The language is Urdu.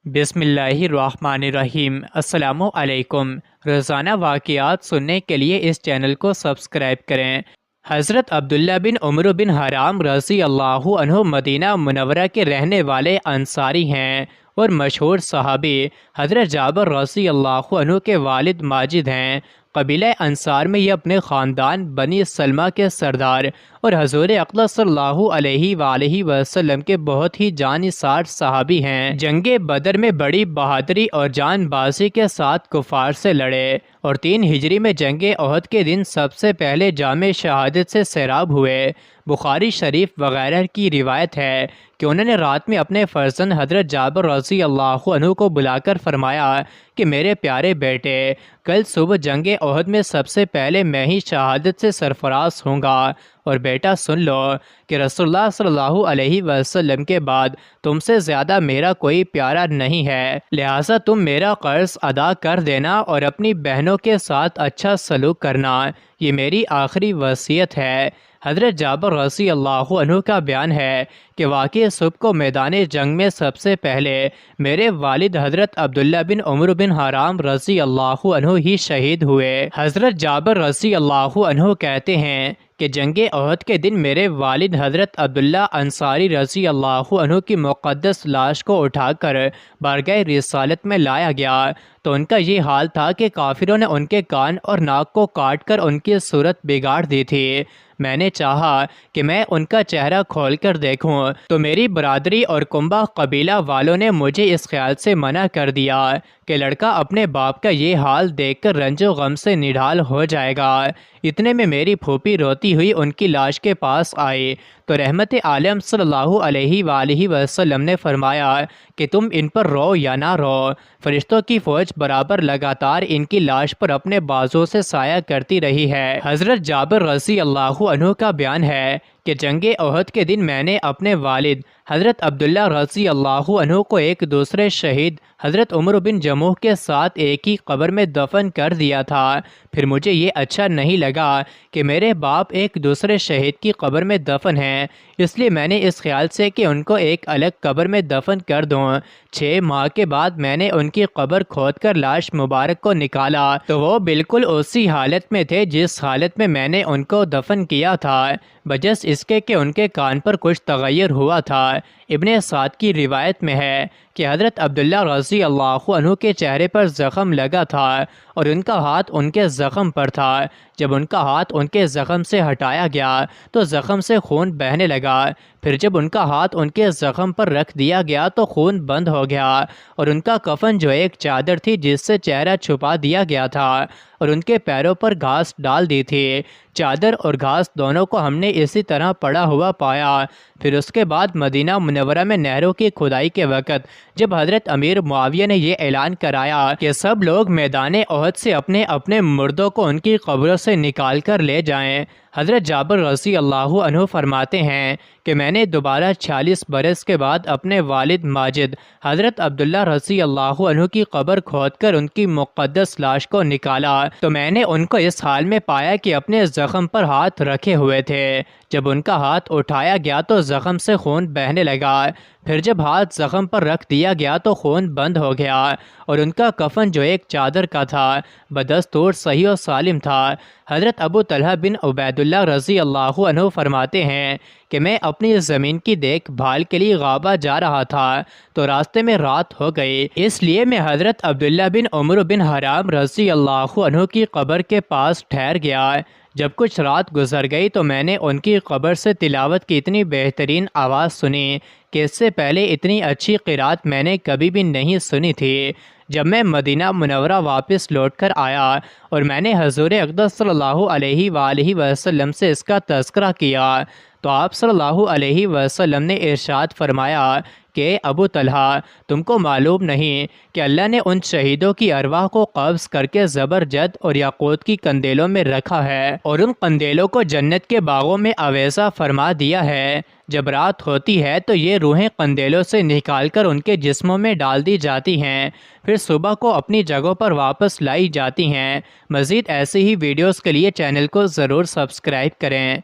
بسم اللہ الرحمن الرحیم۔ السلام علیکم۔ روزانہ واقعات سننے کے لیے اس چینل کو سبسکرائب کریں۔ حضرت عبداللہ بن عمرو بن حرام رضی اللہ عنہ مدینہ منورہ کے رہنے والے انصاری ہیں اور مشہور صحابی حضرت جابر رضی اللہ عنہ کے والد ماجد ہیں۔ قبیلہ انصار میں یہ اپنے خاندان بنی سلمہ کے سردار اور حضور اقدس صلی اللہ علیہ وآلہ وسلم کے بہت ہی جانصار صحابی ہیں۔ جنگ بدر میں بڑی بہادری اور جان بازی کے ساتھ کفار سے لڑے اور 3 ہجری میں جنگ احد کے دن سب سے پہلے جام شہادت سے سیراب ہوئے۔ بخاری شریف وغیرہ کی روایت ہے کہ انہوں نے رات میں اپنے فرزند حضرت جابر رضی اللہ عنہ کو بلا کر فرمایا کہ میرے پیارے بیٹے، کل صبح جنگ احد میں سب سے پہلے میں ہی شہادت سے سرفراز ہوں گا، اور بیٹا سن لو کہ رسول اللہ صلی اللہ علیہ وسلم کے بعد تم سے زیادہ میرا کوئی پیارا نہیں ہے، لہٰذا تم میرا قرض ادا کر دینا اور اپنی بہنوں کے ساتھ اچھا سلوک کرنا، یہ میری آخری وصیت ہے۔ حضرت جابر رضی اللہ عنہ کا بیان ہے کہ واقعی صبح کو میدان جنگ میں سب سے پہلے میرے والد حضرت عبداللہ بن عمرو بن حرام رضی اللہ عنہ ہی شہید ہوئے۔ حضرت جابر رضی اللہ عنہ کہتے ہیں کہ جنگ احد کے دن میرے والد حضرت عبداللہ انصاری رضی اللہ عنہ کی مقدس لاش کو اٹھا کر بارگاہ رسالت میں لایا گیا تو ان کا یہ حال تھا کہ کافروں نے ان کے کان اور ناک کو کاٹ کر ان کی صورت بگاڑ دی تھی۔ میں نے چاہا کہ میں ان کا چہرہ کھول کر دیکھوں تو میری برادری اور کنبہ قبیلہ والوں نے مجھے اس خیال سے منع کر دیا کہ لڑکا اپنے باپ کا یہ حال دیکھ کر رنج و غم سے نڈھال ہو جائے گا۔ اتنے میں میری پھوپھی روتی ہوئی ان کی لاش کے پاس آئی تو رحمت عالم صلی اللہ علیہ وآلہ وسلم نے فرمایا کہ تم ان پر رو یا نہ رو۔ فرشتوں کی فوج برابر لگاتار ان کی لاش پر اپنے بازوں سے سایہ کرتی رہی ہے۔ حضرت جابر رضی اللہ عنہ کا بیان ہے کہ جنگ احد کے دن میں نے اپنے والد حضرت عبداللہ رضی اللہ عنہ کو ایک دوسرے شہید حضرت عمر بن جموح کے ساتھ ایک ہی قبر میں دفن کر دیا تھا۔ پھر مجھے یہ اچھا نہیں لگا کہ میرے باپ ایک دوسرے شہید کی قبر میں دفن ہیں، اس لیے میں نے اس خیال سے کہ ان کو ایک الگ قبر میں دفن کر دوں۔ 6 ماہ کے بعد میں نے ان کی قبر کھود کر لاش مبارک کو نکالا تو وہ بالکل اسی حالت میں تھے جس حالت میں نے ان کو دفن کیا تھا، بجس اس کے کہ ان کے کان پر کچھ تغیر ہوا تھا۔ ابن سعد کی روایت میں ہے کہ حضرت عبداللہ رضی اللہ عنہ کے چہرے پر زخم لگا تھا اور ان کا ہاتھ ان کے زخم پر تھا۔ جب ان کا ہاتھ ان کے زخم سے ہٹایا گیا تو زخم سے خون بہنے لگا، پھر جب ان کا ہاتھ ان کے زخم پر رکھ دیا گیا تو خون بند ہو گیا، اور ان کا کفن جو ایک چادر تھی جس سے چہرہ چھپا دیا گیا تھا اور ان کے پیروں پر گھاس ڈال دی تھی، چادر اور گھاس دونوں کو ہم نے اسی طرح پڑا ہوا پایا۔ پھر اس کے بعد مدینہ منورہ میں نہروں کی کھدائی کے وقت جب حضرت امیر معاویہ نے یہ اعلان کرایا کہ سب لوگ میدان احد سے اپنے اپنے مردوں کو ان کی قبروں سے نکال کر لے جائیں، حضرت جابر رضی اللہ عنہ فرماتے ہیں کہ میں نے دوبارہ 46 برس کے بعد اپنے والد ماجد حضرت عبداللہ رضی اللہ عنہ کی قبر کھود کر ان کی مقدس لاش کو نکالا تو میں نے ان کو اس حال میں پایا کہ اپنے زخم پر ہاتھ رکھے ہوئے تھے۔ جب ان کا ہاتھ اٹھایا گیا تو زخم سے خون بہنے لگا، پھر جب ہاتھ زخم پر رکھ دیا گیا تو خون بند ہو گیا، اور ان کا کفن جو ایک چادر کا تھا بدستور صحیح و سالم تھا۔ حضرت ابو طلحہ بن عبید اللہ رضی اللہ عنہ فرماتے ہیں کہ میں اپنی زمین کی دیکھ بھال کے لیے غابہ جا رہا تھا تو راستے میں رات ہو گئی، اس لیے میں حضرت عبداللہ بن عمرو بن حرام رضی اللہ عنہ کی قبر کے پاس ٹھہر گیا۔ جب کچھ رات گزر گئی تو میں نے ان کی قبر سے تلاوت کی اتنی بہترین آواز سنی کہ اس سے پہلے اتنی اچھی قرات میں نے کبھی بھی نہیں سنی تھی۔ جب میں مدینہ منورہ واپس لوٹ کر آیا اور میں نے حضور اقدس صلی اللہ علیہ وآلہ وسلم سے اس کا تذکرہ کیا تو آپ صلی اللہ علیہ وسلم نے ارشاد فرمایا کہ ابو طلحہ، تم کو معلوم نہیں کہ اللہ نے ان شہیدوں کی ارواح کو قبض کر کے زبرجد اور یاقوت کی قندیلوں میں رکھا ہے اور ان قندیلوں کو جنت کے باغوں میں آویزہ فرما دیا ہے۔ جب رات ہوتی ہے تو یہ روحیں قندیلوں سے نکال کر ان کے جسموں میں ڈال دی جاتی ہیں، پھر صبح کو اپنی جگہوں پر واپس لائی جاتی ہیں۔ مزید ایسی ہی ویڈیوز کے لیے چینل کو ضرور سبسکرائب کریں۔